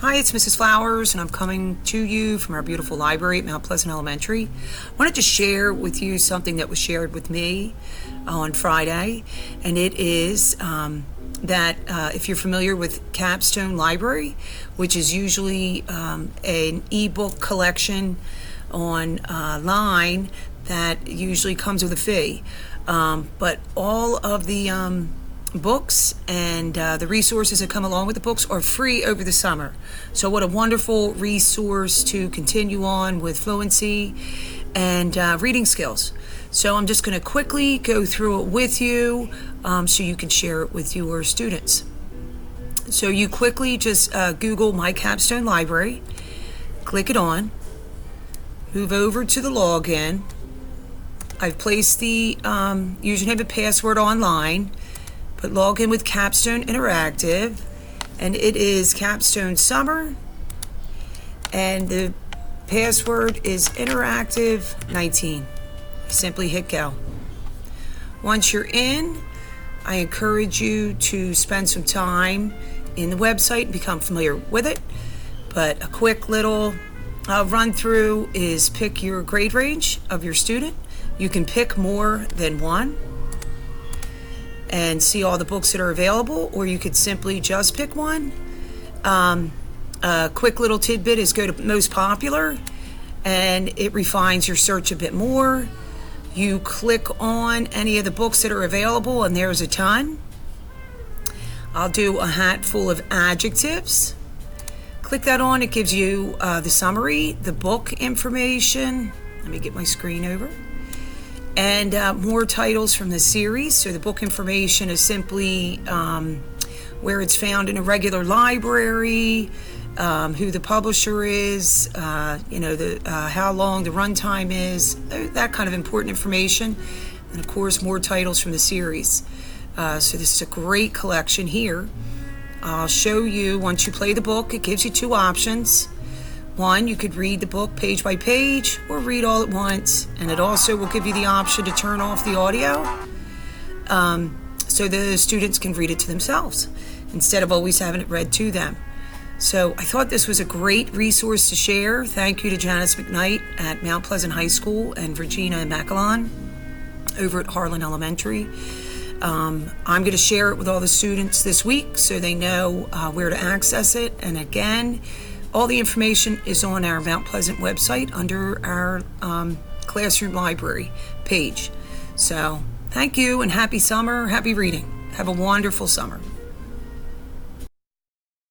Hi, it's Mrs. Flowers, and I'm coming to you from our beautiful library at Mount Pleasant Elementary. I wanted to share with you something that was shared with me on Friday, and it is that if you're familiar with Capstone Library, which is usually an ebook collection online that usually comes with a fee, but all of the books and the resources that come along with the books are free over the summer. So what a wonderful resource to continue on with fluency and reading skills. So I'm just going to quickly go through it with you so you can share it with your students. So you quickly just Google My Capstone Library, click it on, move over to the login. I've placed the username and password online, but log in with Capstone Interactive, and it is Capstone Summer, and the password is Interactive19. Simply hit go. Once you're in, I encourage you to spend some time in the website and become familiar with it, but a quick little run through is pick your grade range of your student. You can pick more than one and see all the books that are available, or you could simply just pick one. A quick little tidbit is go to most popular, and it refines your search a bit more. You click on any of the books that are available, and there's a ton. I'll do a hat full of adjectives. Click that on, it gives you the summary, the book information. Let me get my screen over. And more titles from the series. So the book information is simply where it's found in a regular library, who the publisher is, how long the runtime is, that kind of important information. And of course, more titles from the series. So this is a great collection here. I'll show you, once you play the book, it gives you two options. One, you could read the book page by page or read all at once, and it also will give you the option to turn off the audio so the students can read it to themselves instead of always having it read to them. So I thought this was a great resource to share. Thank you to Janice McKnight at Mount Pleasant High School and Regina Macalon over at Harlan Elementary. I'm going to share it with all the students this week so they know where to access it. And again, all the information is on our Mount Pleasant website under our classroom library page. So thank you, and happy summer, happy reading. Have a wonderful summer.